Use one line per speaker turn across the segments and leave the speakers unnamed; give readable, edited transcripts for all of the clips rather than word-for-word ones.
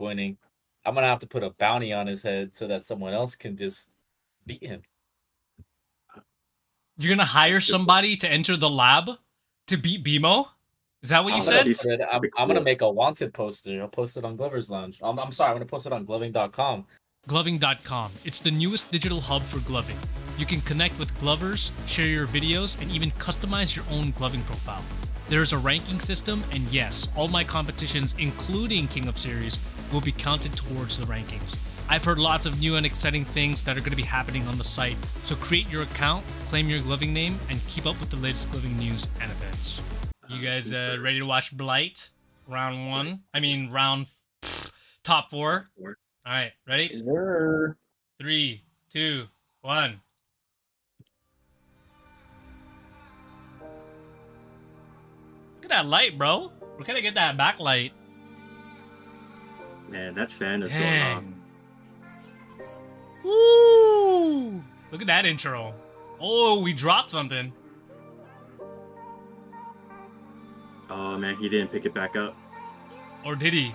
winning, I'm gonna have to put a bounty on his head so that someone else can just beat him.
You're gonna hire somebody to enter the lab to beat BMO? Is that what you said?
I'm gonna make a wanted poster. I'll post it on Glover's Lounge. I'm sorry, I'm gonna post it on gloving.com.
Gloving.com. It's the newest digital hub for gloving. You can connect with glovers, share your videos, and even customize your own gloving profile. There's a ranking system, and yes, all my competitions, including King of Series, will be counted towards the rankings. I've heard lots of new and exciting things that are going to be happening on the site, so create your account, claim your gloving name, and keep up with the latest gloving news and events. You guys ready to watch Blight? Round 1? I mean, top 4. All right, ready?
Sure.
3, 2, 1. Look at that light, bro. We're gonna get that backlight.
Man, that fan is going off.
Woo! Look at that intro. Oh, we dropped something.
Oh man, he didn't pick it back up.
Or did he?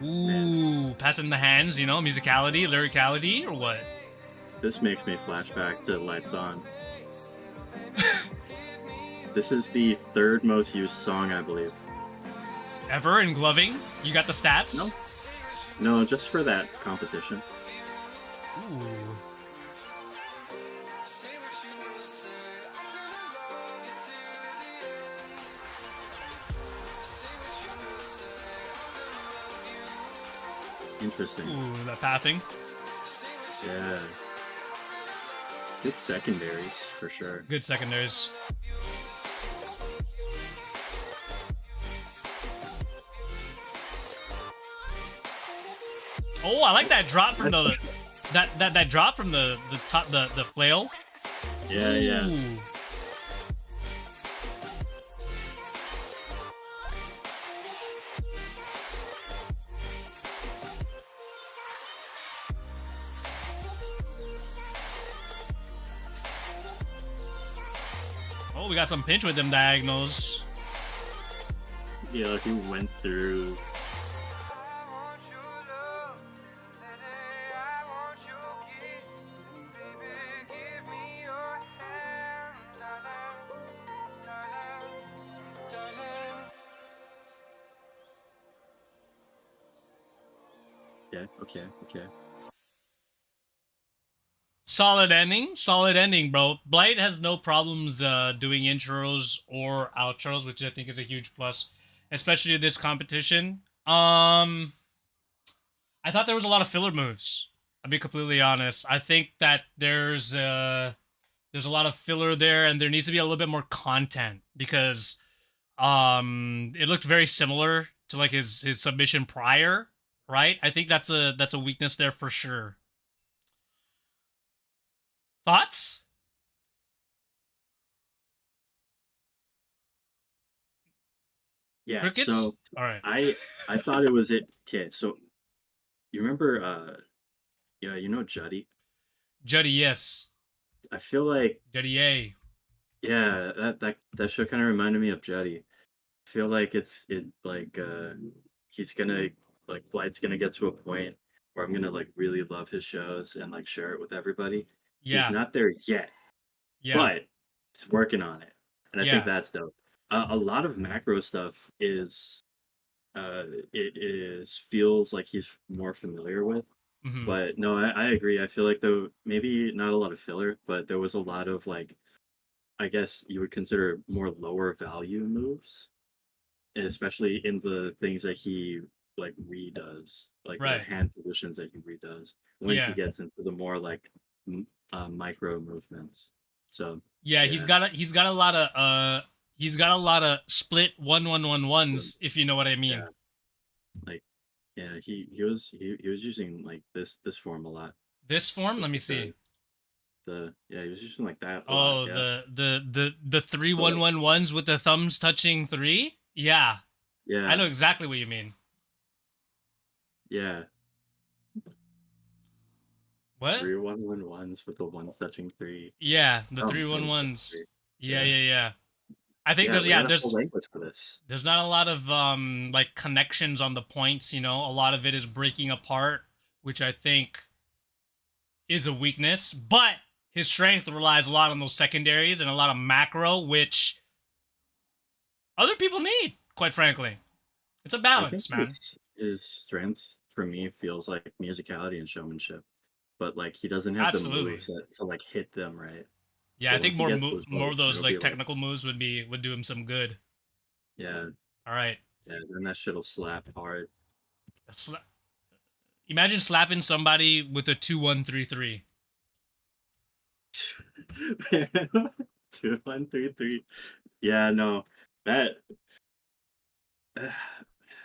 Ooh, passing the hands, you know, musicality, lyricality, or what?
This makes me flashback to Lights On. This is the 3rd most used song, I believe.
Ever in gloving? You got the stats?
No, just for that competition.
Ooh.
Interesting.
Ooh, that pathing.
Yeah. Good secondaries, for sure.
Good secondaries. Oh, I like that drop from the that drop from the top the flail.
Yeah, yeah.
Ooh. Oh, we got some pinch with them diagonals.
Yeah, he went through. Yeah, okay.
Solid ending, bro. Blight has no problems doing intros or outros, which I think is a huge plus, especially this competition. I thought there was a lot of filler moves. I'll be completely honest. I think that there's a lot of filler there, and there needs to be a little bit more content because it looked very similar to like his submission prior, right? I think that's a weakness there for sure. Thoughts?
Yeah.
Crickets?
So
all right.
I thought it was it. Okay, so you remember yeah, you know Juddy?
Juddy, yes.
I feel like
Juddy A.
Yeah, that show kind of reminded me of Juddy. I feel like he's gonna like Blight's gonna get to a point where I'm gonna like really love his shows and like share it with everybody.
Yeah.
He's not there yet, but he's working on it, and I think that's dope. A lot of macro stuff is feels like he's more familiar with.
Mm-hmm.
But no, I agree. I feel like though maybe not a lot of filler, but there was a lot of like I guess you would consider more lower value moves, and especially in the things that he like redoes, like the hand positions that he redoes when he gets into the more like micro movements. So
he's got a lot of split 1-1-1-1s, if you know what I mean.
Yeah. Like he was using like this form a lot.
This form, let me see.
He was using like that.
Oh, the 3-1-1-1s with the thumbs touching 3. Yeah, I know exactly what you mean.
Yeah.
What?
3-1-1-1s with the one touching three.
Yeah, the
Oh,
3-1-1s. Yeah,
Yeah.
yeah, yeah. I think
Yeah, we got a
there's
whole language for this.
there's not a lot of like connections on the points, you know. A lot of it is breaking apart, which I think is a weakness, but his strength relies a lot on those secondaries and a lot of macro, which other people need, quite frankly. It's a
I think
balance, man.
his strength for me feels like musicality and showmanship, but like he doesn't have the
Absolutely.
moves to like hit them right.
Yeah,
So
I think
once he gets those
more
both,
of those
it'll
like
be like,
technical moves would do him some good.
yeah,
All right.
yeah, then that shit'll slap hard.
Sla- Imagine slapping somebody with a 2-1-3-3.
2-1-3-3. Yeah, no, that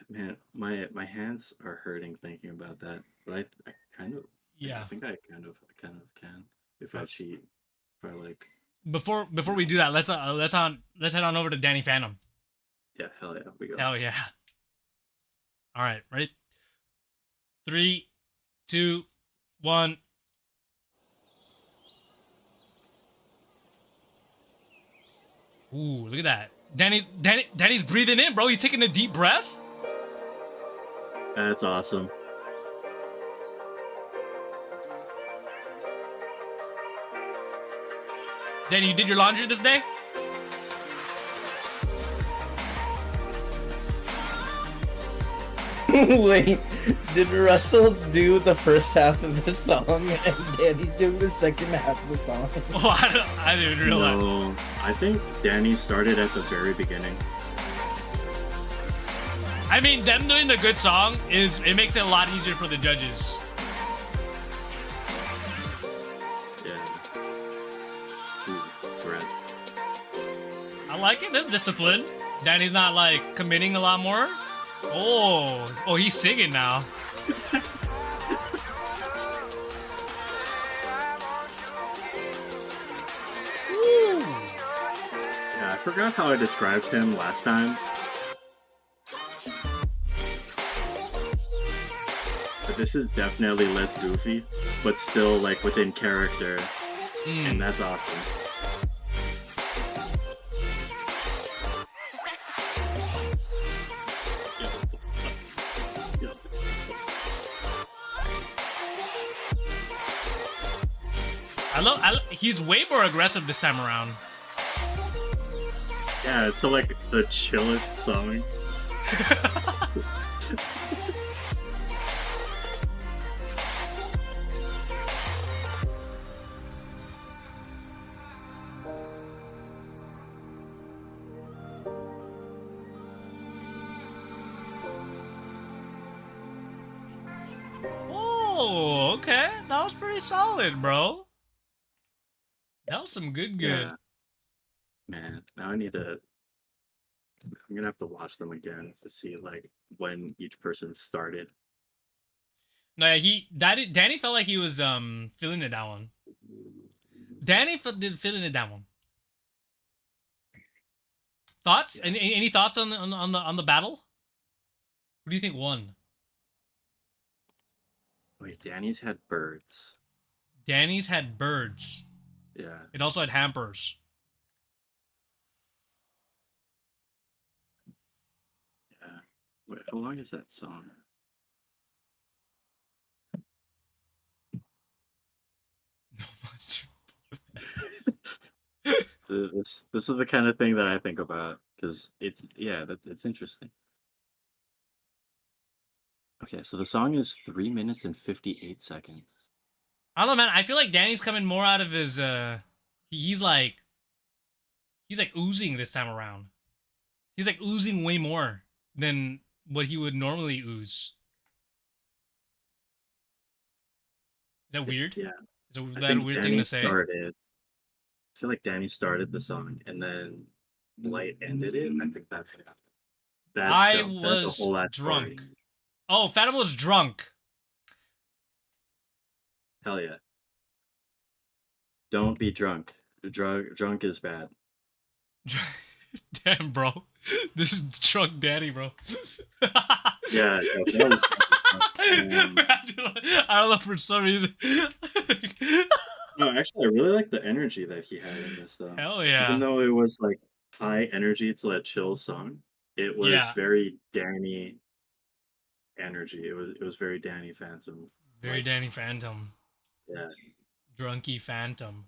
man, my hands are hurting thinking about that. But I kind of, yeah, I
Yeah.
think I kind of can if I cheat. If I like,
Before we do that, let's head on over to Danny Phantom.
yeah, hell yeah, we go.
Hell yeah. All right, ready? 3, 2, 1. Ooh, look at that. Danny's breathing in, bro. He's taking a deep breath.
That's awesome.
Danny, you did your laundry this day?
Wait, did Russell do the first half of the song and Danny's doing the second half of the song?
Oh, I didn't even realize.
No, I think Danny started at the very beginning.
I mean, them doing the good song it makes it a lot easier for the judges.
Yeah. Ooh, threat.
I like it. This discipline. Danny's not like committing a lot more. Oh, he's singing now. Woo.
Yeah, I forgot how I described him last time. But this is definitely less goofy, but still like within character, and that's awesome.
He's way more aggressive this time around.
Yeah, it's like the chillest song.
Oh, okay. That was pretty solid, bro. That was some good.
Yeah. Man, now I'm gonna have to watch them again to see like when each person started.
No, yeah, Danny felt like he was feeling it that one. Danny did feeling it that one. Thoughts?
Yeah.
Any thoughts on the battle? Who do you think won?
Wait, Danny's had birds.
Danny's had birds.
Yeah.
It also had hampers.
Yeah. Wait, how long is that song? This is the kind of thing that I think about because it's interesting. Okay, so the song is 3 minutes and 58 seconds.
I don't know, man. I feel like Danny's coming more out of his he's like oozing this time around. He's like oozing way more than what he would normally ooze. Is that weird?
Yeah.
Is
I
that a
think
weird
Danny
thing to say?
I feel like Danny started the song and then Blight ended it. I think that's what happened.
I
That's
was
a whole ass
drunk.
story.
Oh, Phantom was drunk.
Hell yeah. Don't be drunk. Drunk is bad.
Damn, bro. This is drunk Danny, bro.
Yeah, that was
I don't know, for some reason.
No, actually, I really like the energy that he had in this though.
Hell
Even
yeah.
though it was like high energy to that chill song, it was
Yeah.
very Danny energy. It was very Danny Phantom.
Very
Like,
Danny Phantom.
yeah.
Drunky Phantom.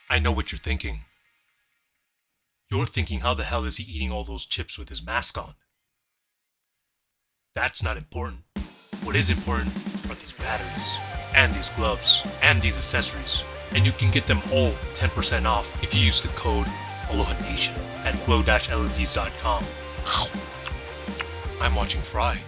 I know what you're thinking. You're thinking, how the hell is he eating all those chips with his mask on? That's not important. What is important are these batteries, and these gloves, and these accessories. And you can get them all 10% off if you use the code ALOHANATION at glow-leds.com. I'm watching Fry.